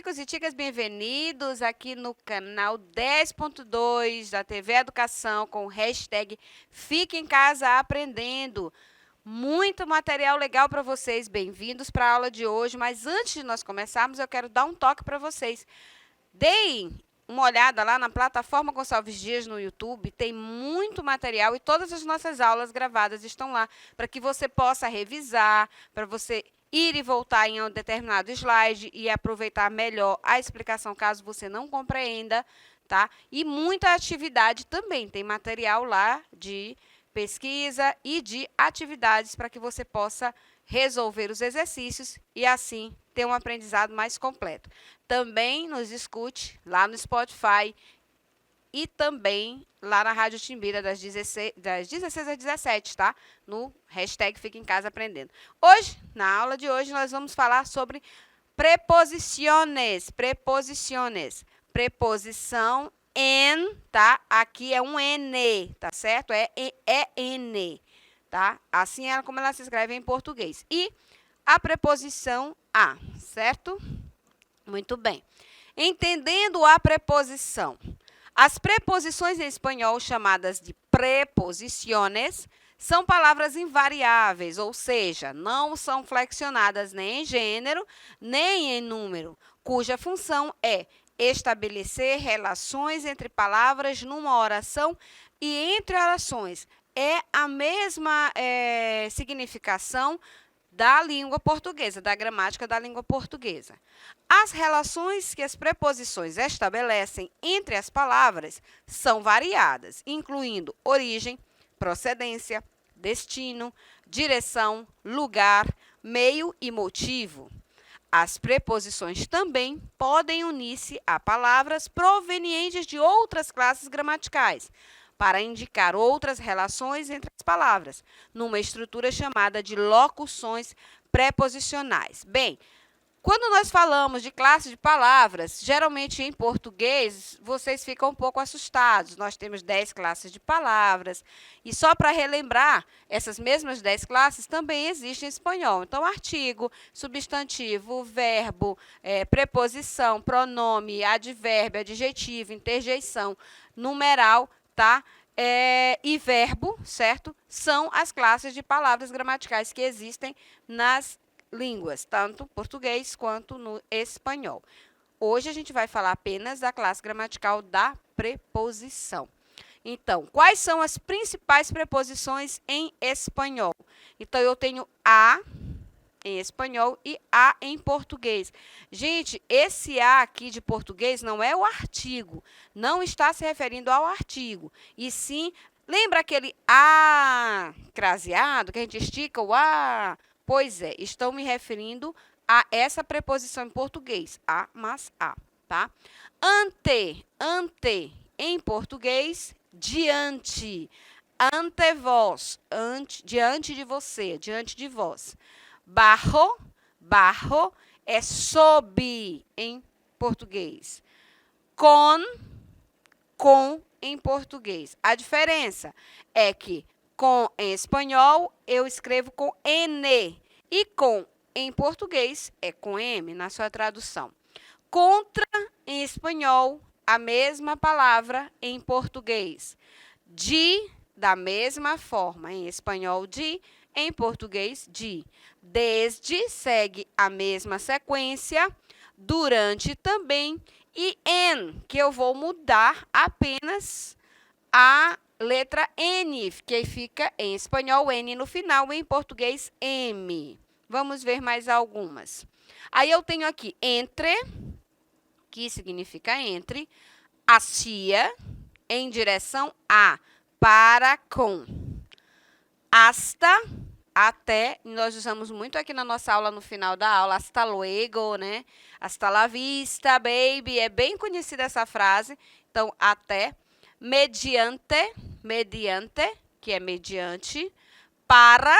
chicos e chicas, bem-vindos aqui no canal 10.2 da TV Educação com o hashtag Fique em Casa Aprendendo. Muito material legal para vocês, bem-vindos para a aula de hoje, mas antes de nós começarmos, eu quero dar um toque para vocês. Deem uma olhada lá na plataforma Gonçalves Dias no YouTube, tem muito material e todas as nossas aulas gravadas estão lá para que você possa revisar, para você ir e voltar em um determinado slide e aproveitar melhor a explicação caso você não compreenda, tá? E muita atividade também, tem material lá de pesquisa e de atividades para que você possa resolver os exercícios e assim ter um aprendizado mais completo. Também nos escute lá no Spotify e também lá na Rádio Timbira das 16 às 17, tá? No hashtag Fica em Casa Aprendendo. Hoje, na aula de hoje, nós vamos falar sobre preposiciones. Preposiciones. Preposição en, tá? Aqui é um N, tá certo? É N, tá? Assim é como ela se escreve em português. E a preposição a, certo? Muito bem. Entendendo a preposição. As preposições em espanhol, chamadas de preposiciones, são palavras invariáveis, ou seja, não são flexionadas nem em gênero, nem em número, cuja função é estabelecer relações entre palavras numa oração e entre orações. É a mesma significação da língua portuguesa, da gramática da língua portuguesa. As relações que as preposições estabelecem entre as palavras são variadas, incluindo origem, procedência, destino, direção, lugar, meio e motivo. As preposições também podem unir-se a palavras provenientes de outras classes gramaticais, para indicar outras relações entre as palavras, numa estrutura chamada de locuções preposicionais. Bem, quando nós falamos de classe de palavras, geralmente em português, vocês ficam um pouco assustados. Nós temos 10 classes de palavras. E só para relembrar, essas mesmas 10 classes também existem em espanhol. Então, artigo, substantivo, verbo, preposição, pronome, advérbio, adjetivo, interjeição, numeral, tá? E verbo, certo? São as classes de palavras gramaticais que existem nas línguas, tanto português quanto no espanhol. Hoje a gente vai falar apenas da classe gramatical da preposição. Então, quais são as principais preposições em espanhol? Então, eu tenho a em espanhol e a em português. Gente, esse a aqui de português não é o artigo, não está se referindo ao artigo, e sim, lembra aquele a craseado, que a gente estica o a? Pois é, estou me referindo a essa preposição em português, a mais a, tá? Ante, em português, diante, ante vós, diante de você, diante de vós. Barro é sob em português. Com em português. A diferença é que com em espanhol eu escrevo com N e com em português é com M na sua tradução. Contra em espanhol, a mesma palavra em português. De, da mesma forma, em espanhol de, em português de. Desde segue a mesma sequência, durante também, e en, que eu vou mudar apenas a letra N, que fica em espanhol N no final, em português M. Vamos ver mais algumas. Aí eu tenho aqui entre, que significa entre, hacia, em direção a, para, com. Hasta, até, nós usamos muito aqui na nossa aula, no final da aula, hasta luego, né? Hasta la vista, baby, é bem conhecida essa frase. Então, até, mediante, que é mediante, para,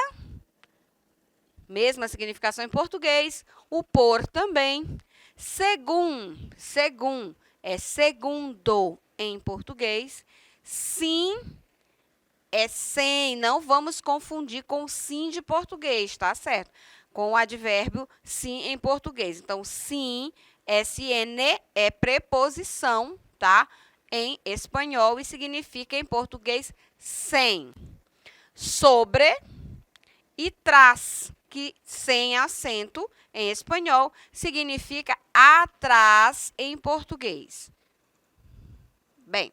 mesma significação em português, o por também, según é segundo em português, sim é sem, não vamos confundir com sim de português, tá certo? Com o advérbio sim em português. Então, sim SN é preposição, tá? Em espanhol e significa em português sem. Sobre e tras, que sem acento em espanhol significa atrás em português. Bem,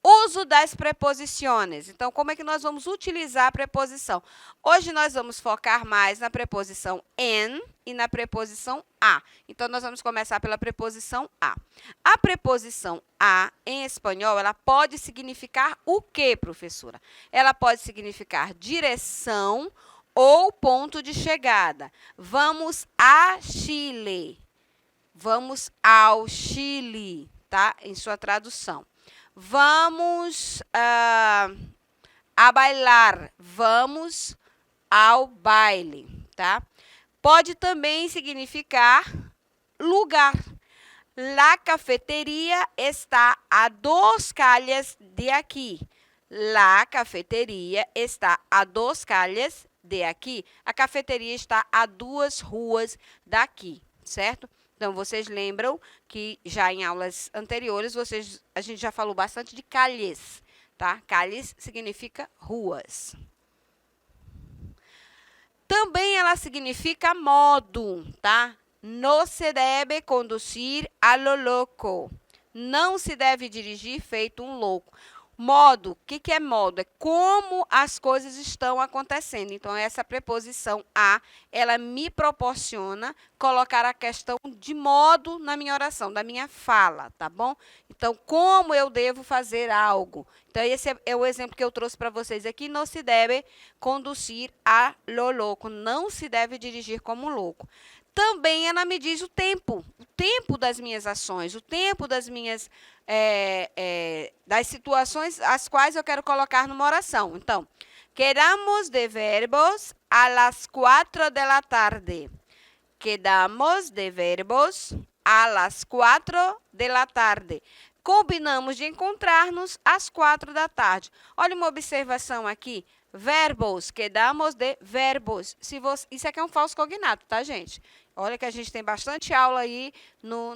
uso das preposições. Então, como é que nós vamos utilizar a preposição? Hoje nós vamos focar mais na preposição en e na preposição a. Então, nós vamos começar pela preposição a. A preposição a, em espanhol, ela pode significar o quê, professora? Ela pode significar direção ou ponto de chegada. Vamos a Chile. Vamos ao Chile, tá? Em sua tradução. Vamos a bailar. Vamos ao baile, tá? Pode também significar lugar. La cafeteria está a 2 calles de aqui. La cafeteria está a 2 calles de aqui. A cafeteria está a 2 ruas daqui, certo? Então, vocês lembram que já em aulas anteriores, a gente já falou bastante de calles, tá? Calles significa ruas. Também ela significa modo, tá? No se deve conduzir a lo loco. Não se deve dirigir feito um louco. Modo, o que é modo? É como as coisas estão acontecendo. Então, essa preposição a, ela me proporciona colocar a questão de modo na minha oração, da minha fala, tá bom? Então, como eu devo fazer algo? Então, esse é o exemplo que eu trouxe para vocês aqui. Não se deve conduzir a lo louco. Não se deve dirigir como louco. Também ela me diz o tempo das minhas ações, o tempo das minhas das situações as quais eu quero colocar numa oração. Então, quedamos de verbos a las 4 de la tarde. Quedamos de verbos a las 4 de la tarde. Combinamos de encontrar-nos às 4 da tarde. Olha uma observação aqui. Verbos, quedamos de verbos. Isso aqui é um falso cognato, tá, gente? Olha que a gente tem bastante aula aí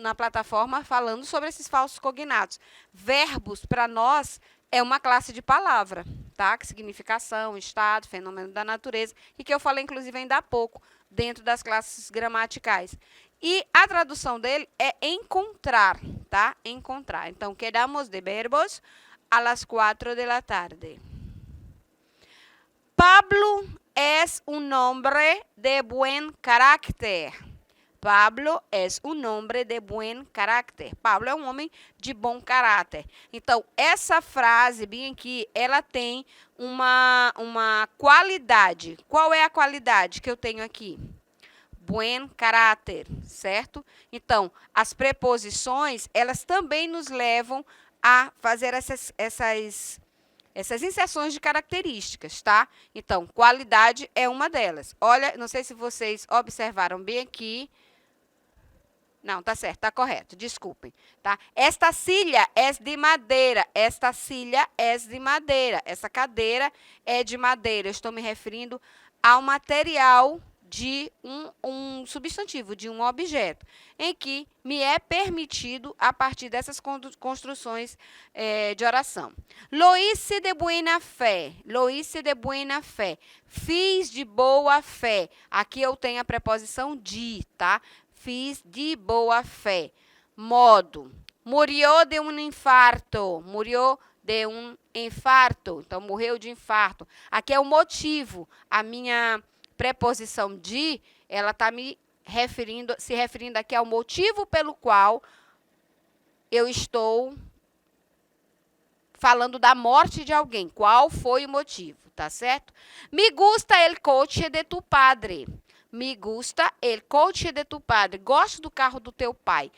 na plataforma falando sobre esses falsos cognatos. Verbos, para nós, é uma classe de palavra, tá? Que significa ação, estado, fenômeno da natureza, e que eu falei, inclusive, ainda há pouco, dentro das classes gramaticais. E a tradução dele é encontrar, tá? Encontrar. Então, quedamos de verbos a las 4 de la tarde. Pablo es un hombre de buen carácter. Pablo es um homem de buen carácter. Pablo é um homem de bom caráter. Então, essa frase bem aqui, ela tem uma qualidade. Qual é a qualidade que eu tenho aqui? Buen caráter, certo? Então, as preposições, elas também nos levam a fazer essas inserções de características, tá? Então, qualidade é uma delas. Olha, não sei se vocês observaram bem aqui. Não, tá certo, tá correto, desculpem, tá? Esta silla é de madeira, esta silla é de madeira, essa cadeira é de madeira. Eu estou me referindo ao material de um substantivo, de um objeto, em que me é permitido a partir dessas construções de oração. Lo hice de buena fé, lo hice de buena fé, fiz de boa fé. Aqui eu tenho a preposição de, tá? Fiz de boa fé. Modo. Murió de um infarto. Murió de um infarto. Então, morreu de infarto. Aqui é o motivo. A minha preposição de, ela está se referindo aqui ao motivo pelo qual eu estou falando da morte de alguém. Qual foi o motivo, tá certo? Me gusta el coche de tu padre. Me gusta el coche de tu padre. Gosto do carro do teu pai.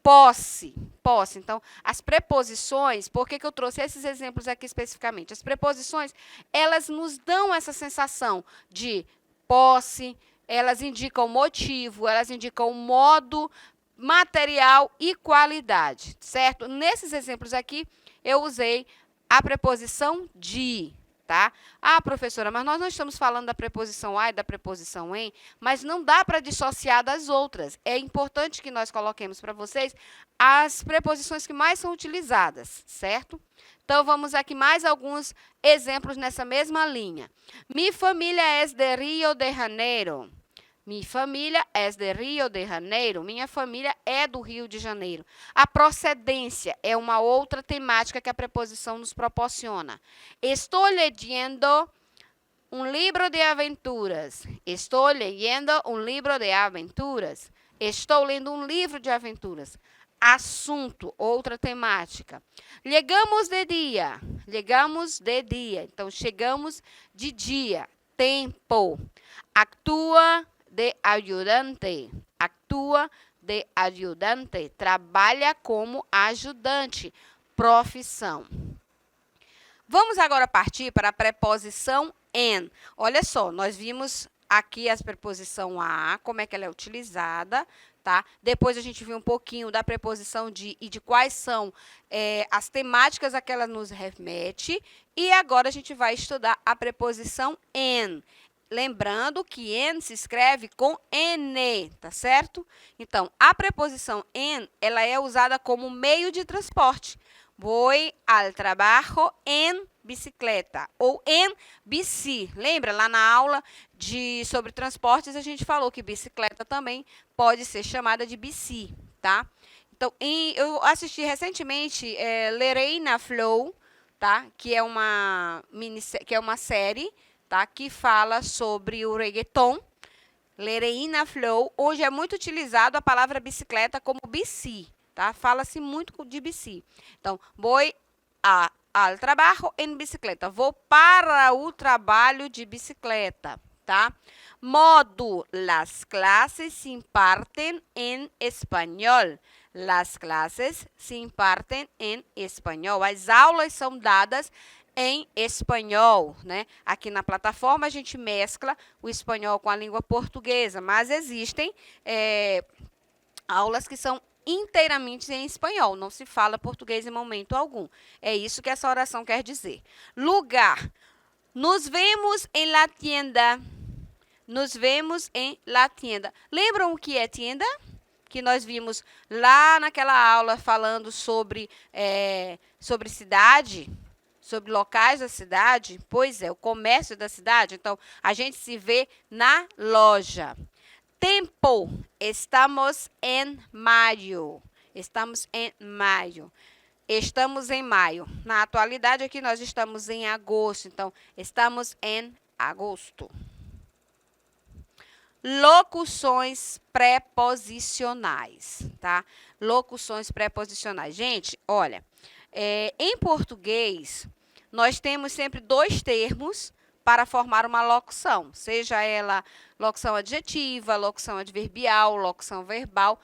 Posse. Posse. Então, as preposições, por que eu trouxe esses exemplos aqui especificamente? As preposições, elas nos dão essa sensação de posse, elas indicam motivo, elas indicam modo, material e qualidade, certo? Nesses exemplos aqui, eu usei a preposição de, tá? Ah, professora, mas nós não estamos falando da preposição a e da preposição em, mas não dá para dissociar das outras. É importante que nós coloquemos para vocês as preposições que mais são utilizadas, certo? Então, vamos aqui mais alguns exemplos nessa mesma linha. Mi família é de Rio de Janeiro. Mi família é de Rio de Janeiro. Minha família é do Rio de Janeiro. A procedência é uma outra temática que a preposição nos proporciona. Estou lendo um livro de aventuras. Estou lendo um livro de aventuras. Estou lendo um livro de aventuras. Assunto, outra temática. Chegamos de dia. Chegamos de dia. Então, chegamos de dia. Tempo. Actua de ajudante. Actua de ajudante. Trabalha como ajudante. Profissão. Vamos agora partir para a preposição en. Olha só, nós vimos aqui a preposição a, como é que ela é utilizada, tá? Depois a gente viu um pouquinho da preposição de e de quais são as temáticas a que ela nos remete. E agora a gente vai estudar a preposição en. Lembrando que en se escreve com N, tá certo? Então, a preposição en, ela é usada como meio de transporte. Voy al trabajo en bicicleta ou em bici. Lembra, lá na aula sobre transportes, a gente falou que bicicleta também pode ser chamada de bici, tá? Então, eu assisti recentemente Lerei Flow, tá? Que é uma série, tá? Que fala sobre o reggaeton. Lerei Flow. Hoje é muito utilizado a palavra bicicleta como bici, tá? Fala-se muito de bici. Então, voy al trabajo en bicicleta. Vou para o trabalho de bicicleta, tá? Modo. Las clases se imparten en español. Las clases se impartem em espanhol. As aulas são dadas em espanhol, né? Aqui na plataforma a gente mescla o espanhol com a língua portuguesa, mas existem aulas que são inteiramente em espanhol, não se fala português em momento algum. É isso que essa oração quer dizer. Lugar. Nos vemos em la tienda. Nos vemos em la tienda. Lembram o que é tienda? Que nós vimos lá naquela aula falando sobre cidade, sobre locais da cidade. Pois é, o comércio da cidade. Então, a gente se vê na loja. Tempo. Estamos em maio. Estamos em maio. Estamos em maio. Na atualidade aqui nós estamos em agosto. Então, estamos em agosto. Locuções preposicionais, tá? Locuções preposicionais. Gente, olha, em português, nós temos sempre dois termos para formar uma locução, seja ela locução adjetiva, locução adverbial, locução verbal.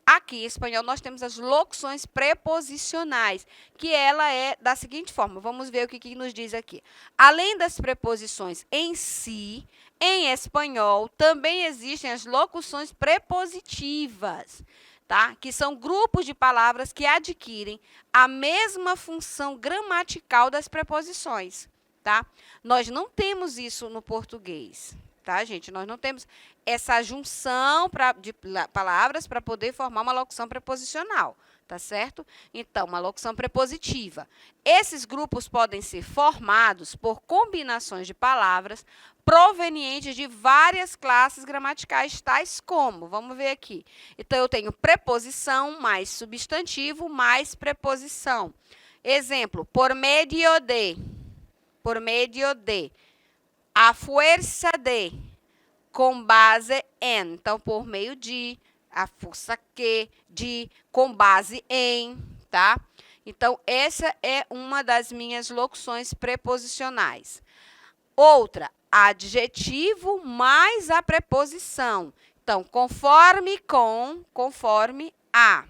Aqui, em espanhol, nós temos as locuções preposicionais, que ela é da seguinte forma. Vamos ver o que nos diz aqui. Além das preposições em si, em espanhol, também existem as locuções prepositivas, tá? Que são grupos de palavras que adquirem a mesma função gramatical das preposições, tá? Nós não temos isso no português, tá, gente? Nós não temos essa junção de palavras para poder formar uma locução preposicional, tá certo? Então, uma locução prepositiva. Esses grupos podem ser formados por combinações de palavras provenientes de várias classes gramaticais, tais como, vamos ver aqui. Então, eu tenho preposição mais substantivo mais preposição. Exemplo, por meio de, a força de, com base em. Então, por meio de, a força que, de, com base em, tá? Então, essa é uma das minhas locuções preposicionais. Outra, adjetivo mais a preposição. Então, conforme com, conforme a.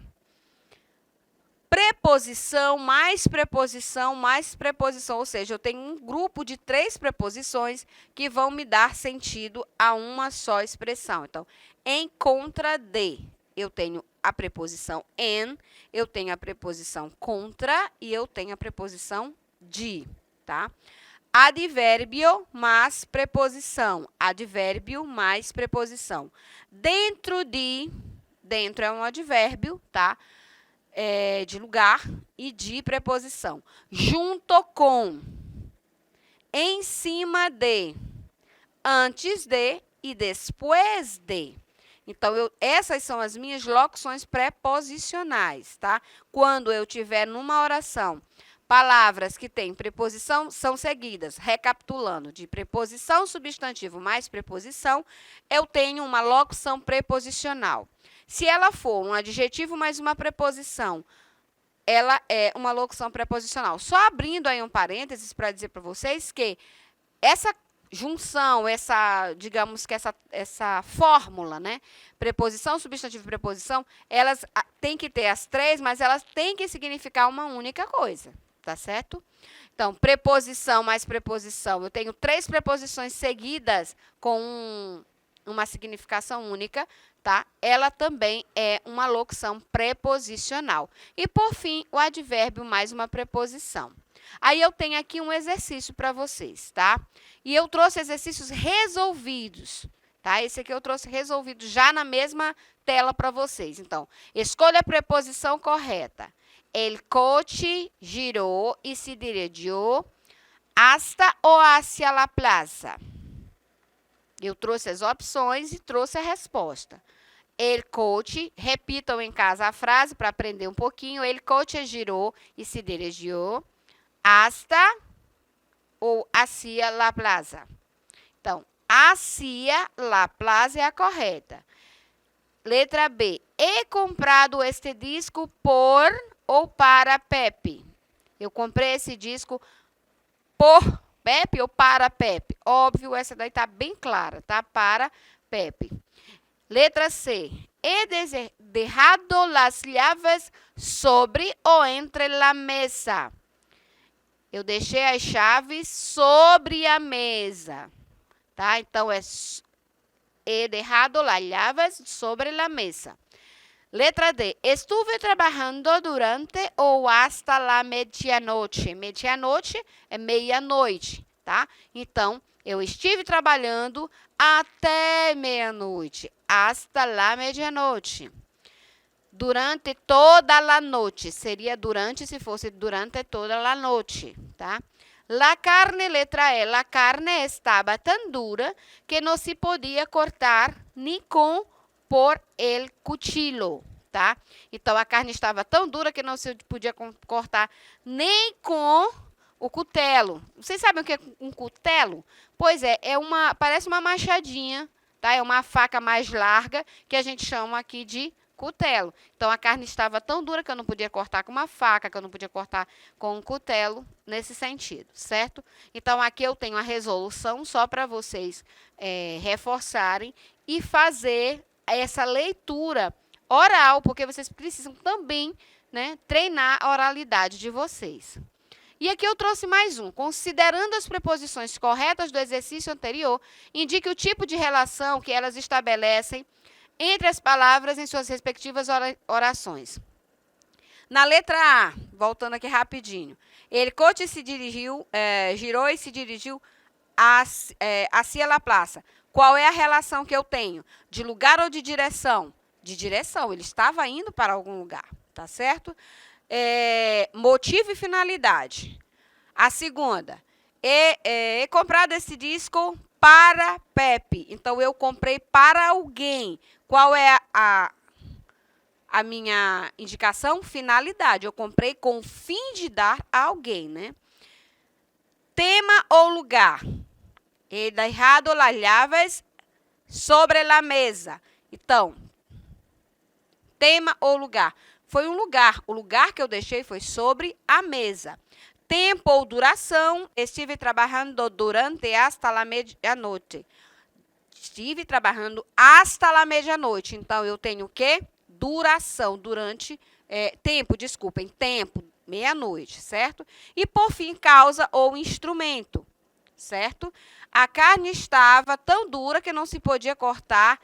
Preposição mais preposição mais preposição, ou seja, eu tenho um grupo de 3 preposições que vão me dar sentido a uma só expressão. Então, em contra de, eu tenho a preposição en, eu tenho a preposição contra e eu tenho a preposição de, tá? advérbio mais preposição. Advérbio mais preposição. Dentro é um advérbio, tá? De lugar e de preposição. Junto com, em cima de, antes de e depois de. Então, essas são as minhas locuções preposicionais, tá? Quando eu tiver numa oração palavras que têm preposição, são seguidas. Recapitulando, de preposição, substantivo mais preposição, eu tenho uma locução preposicional. Se ela for um adjetivo mais uma preposição, ela é uma locução preposicional. Só abrindo aí um parênteses para dizer para vocês que essa junção, digamos que essa fórmula, né? Preposição, substantivo e preposição, elas têm que ter as três, mas elas têm que significar uma única coisa, tá certo? Então, preposição mais preposição. Eu tenho três preposições seguidas com uma significação única, tá? Ela também é uma locução preposicional. E, por fim, o advérbio mais uma preposição. Aí eu tenho aqui um exercício para vocês, tá? E eu trouxe exercícios resolvidos, tá? Esse aqui eu trouxe resolvido já na mesma tela para vocês. Então, escolha a preposição correta. El coche giró y se dirigió hasta o hacia la plaza. Eu trouxe as opções e trouxe a resposta. El coche, repitam em casa a frase para aprender um pouquinho. El coche giró y se dirigió hasta ou hacia la plaza. Então, hacia la plaza é a correta. Letra B. He comprado este disco por ou para Pepe. Eu comprei esse disco por Pepe ou para Pepe? Óbvio, essa daí está bem clara, tá? Para Pepe. Letra C. He dejado las llaves sobre ou entre la mesa. Eu deixei as chaves sobre a mesa, tá? Então, he dejado las llaves sobre la mesa. Letra D. Estuve trabalhando durante ou hasta la medianoche. Medianoche é meia-noite, tá? Então, eu estive trabalhando até meia-noite. Hasta la medianoche. Durante toda la noche. Seria durante se fosse durante toda la noche, tá? La carne, letra E. La carne estava tão dura que não se podia cortar nem com por el cuchillo, tá? Então, a carne estava tão dura que não se podia cortar nem com o cutelo. Vocês sabem o que é um cutelo? Pois é, parece uma machadinha, tá? É uma faca mais larga que a gente chama aqui de cutelo. Então, a carne estava tão dura que eu não podia cortar com uma faca, que eu não podia cortar com um cutelo, nesse sentido, certo? Então, aqui eu tenho a resolução só para vocês reforçarem e fazer essa leitura oral, porque vocês precisam também, né, treinar a oralidade de vocês. E aqui eu trouxe mais um. Considerando as preposições corretas do exercício anterior, indique o tipo de relação que elas estabelecem entre as palavras em suas respectivas orações. Na letra A, voltando aqui rapidinho, el coche se dirigiu, girou e se dirigiu hacia la plaza. Qual é a relação que eu tenho? De lugar ou de direção? De direção, ele estava indo para algum lugar, tá certo? Motivo e finalidade. A segunda, he comprado esse disco para Pepe. Então, eu comprei para alguém. Qual é a minha indicação? Finalidade. Eu comprei com o fim de dar a alguém, né? Tema ou lugar. He dejado las llaves sobre la mesa. Então, tema ou lugar. Foi um lugar. O lugar que eu deixei foi sobre a mesa. Tempo ou duração. Estive trabalhando durante hasta la medianoche. Estive trabalhando hasta la medianoche. Então, eu tenho o quê? Duração, durante, tempo, meia-noite, certo? E, por fim, causa ou instrumento, certo? A carne estava tão dura que não se podia cortar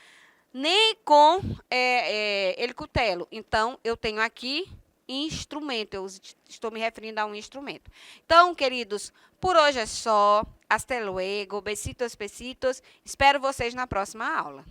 nem com el cutelo. Então, eu tenho aqui instrumento. Eu estou me referindo a um instrumento. Então, queridos, por hoje é só. Hasta luego. Besitos, besitos. Espero vocês na próxima aula.